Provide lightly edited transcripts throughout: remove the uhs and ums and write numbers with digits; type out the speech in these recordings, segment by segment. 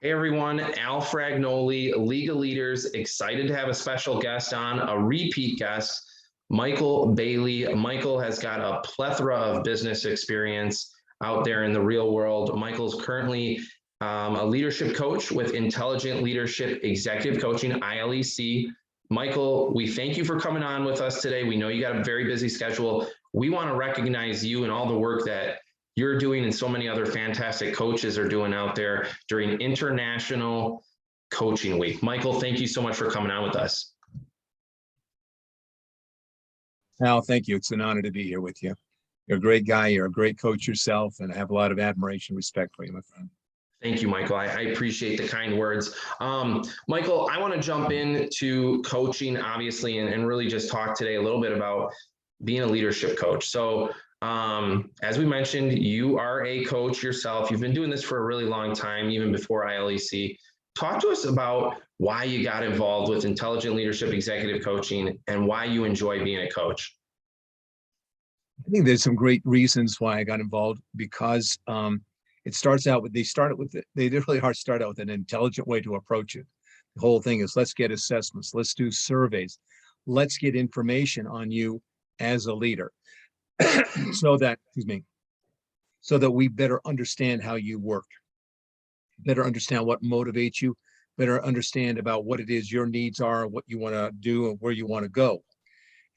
Hey everyone, Al Fragnoli, Legal Leaders, excited to have a special guest on, a repeat guest, Maikel Bailey. Maikel has got a plethora of business experience out there in the real world. Maikel's currently a leadership coach with Intelligent Leadership Executive Coaching, ILEC. Maikel, we thank you for coming on with us today. We know you got a very busy schedule. We want to recognize you and all the work that you're doing and so many other fantastic coaches are doing out there during International Coaching Week. Maikel, thank you so much for coming on with us. Al, thank you. It's an honor to be here with you. You're a great guy. You're a great coach yourself, and I have a lot of admiration and respect for you, my friend. Thank you, Maikel. I appreciate the kind words. Maikel, I want to jump into coaching, obviously, and really just talk today a little bit about being a leadership coach. So as we mentioned, you are a coach yourself. You've been doing this for a really long time, even before ILEC. Talk to us about why you got involved with Intelligent Leadership Executive Coaching and why you enjoy being a coach. I think there's some great reasons why I got involved, because it starts out with, they really start out with an intelligent way to approach it. The whole thing is, let's get assessments, let's do surveys, let's get information on you as a leader. so that we better understand how you work, better understand what motivates you, better understand about what it is your needs are, what you want to do, and where you want to go.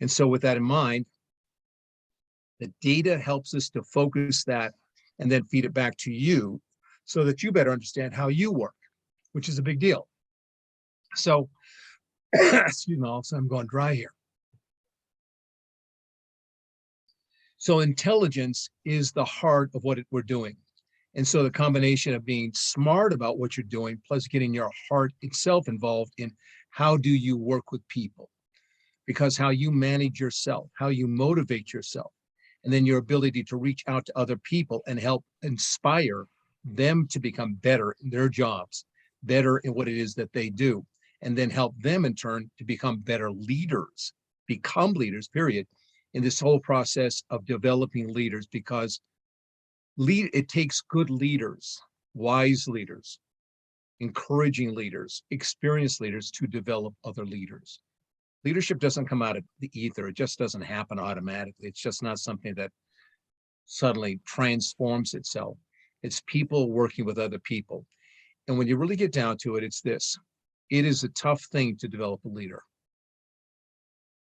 And so with that in mind, the data helps us to focus that and then feed it back to you so that you better understand how you work, which is a big deal. So, excuse me, also I'm going dry here. So intelligence is the heart of what we're doing. And so the combination of being smart about what you're doing, plus getting your heart itself involved in how do you work with people, because how you manage yourself, how you motivate yourself, and then your ability to reach out to other people and help inspire them to become better in their jobs, better in what it is that they do, and then help them in turn to become better leaders, period, in this whole process of developing leaders, because it takes good leaders, wise leaders, encouraging leaders, experienced leaders to develop other leaders. Leadership doesn't come out of the ether. It just doesn't happen automatically. It's just not something that suddenly transforms itself. It's people working with other people. And when you really get down to it, it's this. It is a tough thing to develop a leader.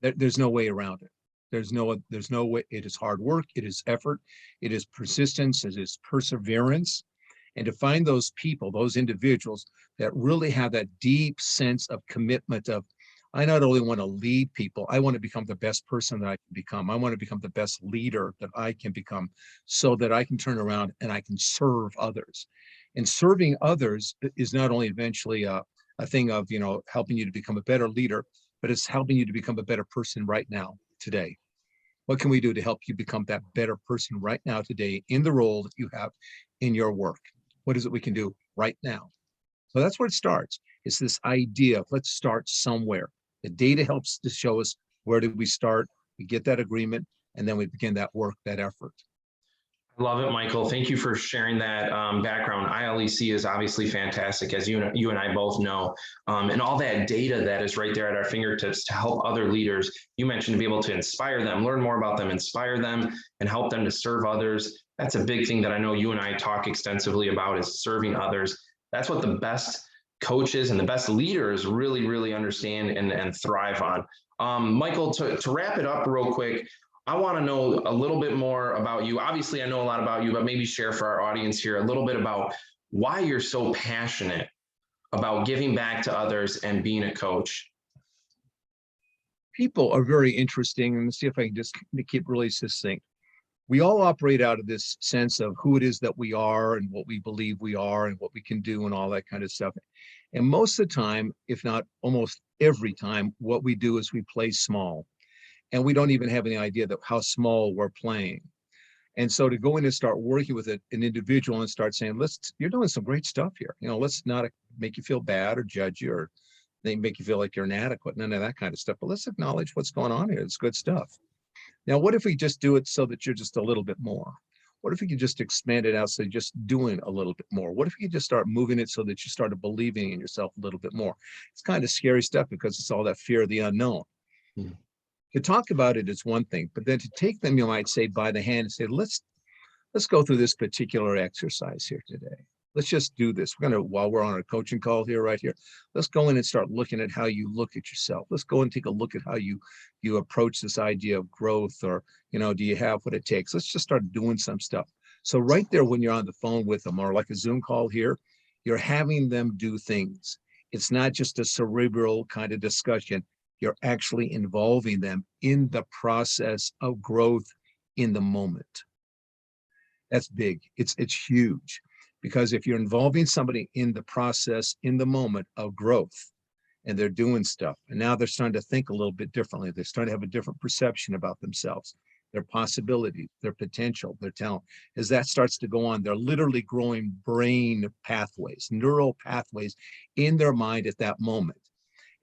There's no way around it. There's no way. It is hard work. It is effort. It is persistence. It is perseverance. And to find those people, those individuals that really have that deep sense of commitment of, I not only want to lead people, I want to become the best person that I can become. I want to become the best leader that I can become, so that I can turn around and I can serve others. And serving others is not only eventually a thing of, helping you to become a better leader, but it's helping you to become a better person right now, today. What can we do to help you become that better person right now, today, in the role that you have in your work? What is it we can do right now? So that's where it starts. It's this idea of, let's start somewhere. The data helps to show us, where did we start? We get that agreement, and then we begin that work, that effort. I love it, Maikel. Thank you for sharing that background. ILEC is obviously fantastic, as you and I both know, and all that data that is right there at our fingertips to help other leaders. You mentioned to be able to inspire them, learn more about them, inspire them, and help them to serve others. That's a big thing that I know you and I talk extensively about, is serving others. That's what the best coaches and the best leaders really, really understand and thrive on. Maikel, to wrap it up real quick, I want to know a little bit more about you. Obviously, I know a lot about you, but maybe share for our audience here a little bit about why you're so passionate about giving back to others and being a coach. People are very interesting, and let's see if I can just keep really succinct. We all operate out of this sense of who it is that we are and what we believe we are and what we can do and all that kind of stuff. And most of the time, if not almost every time, what we do is we play small. And we don't even have any idea that how small we're playing. And so to go in and start working with an individual and start saying, you're doing some great stuff here. Let's not make you feel bad or judge you or make you feel like you're inadequate, none of that kind of stuff. But let's acknowledge what's going on here. It's good stuff. Now, what if we just do it so that you're just a little bit more? What if we could just expand it out, so just doing a little bit more? What if you could just start moving it so that you started believing in yourself a little bit more? It's kind of scary stuff because it's all that fear of the unknown. Mhm. To talk about it is one thing, but then to take them, you might say, by the hand and say, let's go through this particular exercise here today. Let's just do this. We're going to, while we're on our coaching call here, right here, let's go in and start looking at how you look at yourself. Let's go and take a look at how you approach this idea of growth, or, do you have what it takes? Let's just start doing some stuff. So right there, when you're on the phone with them, or like a Zoom call here, you're having them do things. It's not just a cerebral kind of discussion. You're actually involving them in the process of growth in the moment. That's big. It's huge, because if you're involving somebody in the process, in the moment of growth, and they're doing stuff, and now they're starting to think a little bit differently, they're starting to have a different perception about themselves, their possibilities, their potential, their talent. As that starts to go on, they're literally growing brain pathways, neural pathways in their mind at that moment.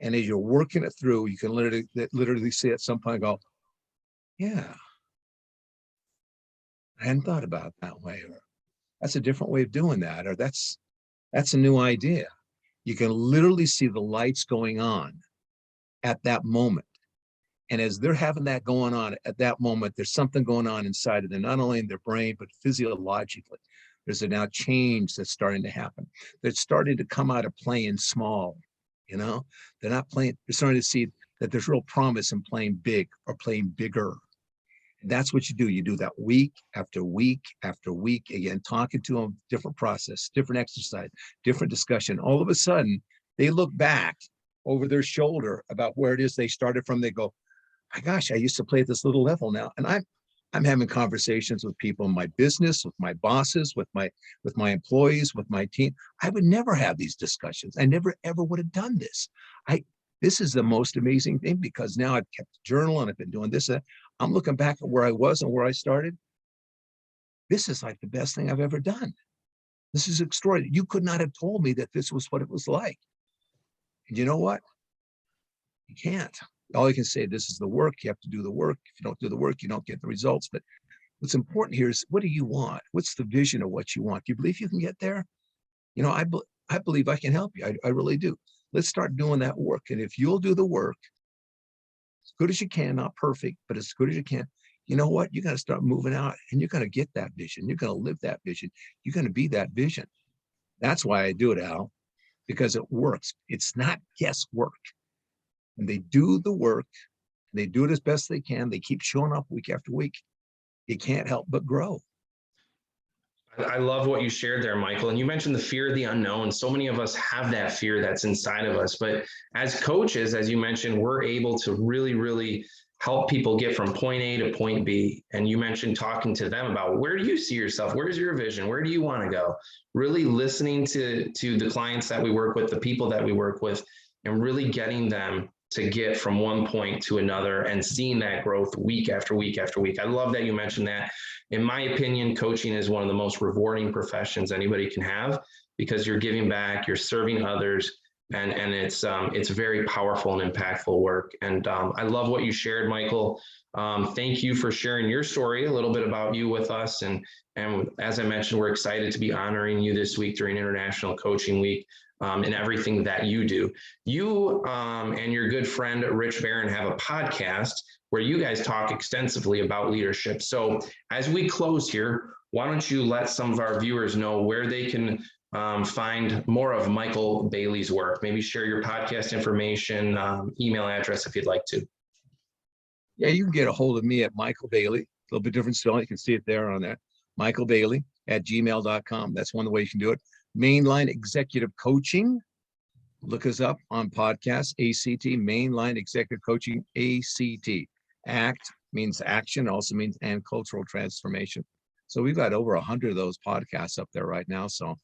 And as you're working it through, you can literally see at some point, go, yeah, I hadn't thought about it that way, or that's a different way of doing that, or that's a new idea. You can literally see the lights going on at that moment. And as they're having that going on at that moment, there's something going on inside of them, not only in their brain, but physiologically. There's a now change that's starting to happen. They're starting to come out of playing small, they're not playing, they're starting to see that there's real promise in playing big or playing bigger. That's what you do. You do that week after week after week, again, talking to them, different process, different exercise, different discussion. All of a sudden, they look back over their shoulder about where it is they started from. They go, my gosh, I used to play at this little level now. And I'm having conversations with people in my business, with my bosses, with my employees, with my team. I would never have these discussions. I never, ever would have done this. This is the most amazing thing, because now I've kept a journal and I've been doing this. I'm looking back at where I was and where I started. This is like the best thing I've ever done. This is extraordinary. You could not have told me that this was what it was like. And you know what? You can't. All you can say, this is the work. You have to do the work. If you don't do the work, you don't get the results. But what's important here is, what do you want? What's the vision of what you want? Do you believe you can get there? I believe I can help you. I really do. Let's start doing that work. And if you'll do the work as good as you can, not perfect, but as good as you can, you know what? You're going to start moving out, and you're going to get that vision. You're going to live that vision. You're going to be that vision. That's why I do it, Al, because it works. It's not guesswork. When they do the work, they do it as best they can, they keep showing up week after week, you can't help but grow. I love what you shared there, Maikel. And you mentioned the fear of the unknown. So many of us have that fear that's inside of us. But as coaches, as you mentioned, we're able to really, really help people get from point A to point B. And you mentioned talking to them about, where do you see yourself? Where's your vision? Where do you want to go? Really listening to the clients that we work with, the people that we work with, and really getting them to get from one point to another and seeing that growth week after week after week. I love that you mentioned that. In my opinion, coaching is one of the most rewarding professions anybody can have, because you're giving back, you're serving others, and it's very powerful and impactful work. And I love what you shared, Maikel. Thank you for sharing your story, a little bit about you with us. And as I mentioned, we're excited to be honoring you this week during International Coaching Week. And everything that you do. You and your good friend, Rich Barron, have a podcast where you guys talk extensively about leadership. So as we close here, why don't you let some of our viewers know where they can find more of Maikel Bailey's work? Maybe share your podcast information, email address if you'd like to. Yeah, you can get a hold of me at Maikel Bailey. A little bit different spelling. You can see it there on that. Maikel Bailey at gmail.com. That's one of the ways you can do it. Mainline Executive Coaching. Look us up on podcasts, ACT, Mainline Executive Coaching, ACT. ACT means action, also means and cultural transformation. So we've got over 100 of those podcasts up there right now. So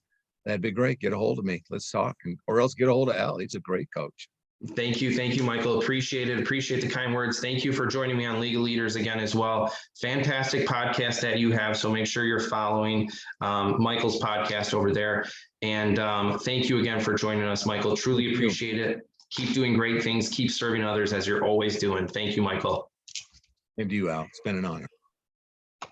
that'd be great. Get a hold of me. Let's talk. Or else get a hold of Al. He's a great coach. Thank you, Maikel. Appreciate it. Appreciate the kind words. Thank you for joining me on Legal Leaders again as well. Fantastic podcast that you have. So make sure you're following Maikel's podcast over there. And thank you again for joining us, Maikel. Truly appreciate it. Keep doing great things. Keep serving others as you're always doing. Thank you, Maikel. Same to you, Al. It's been an honor.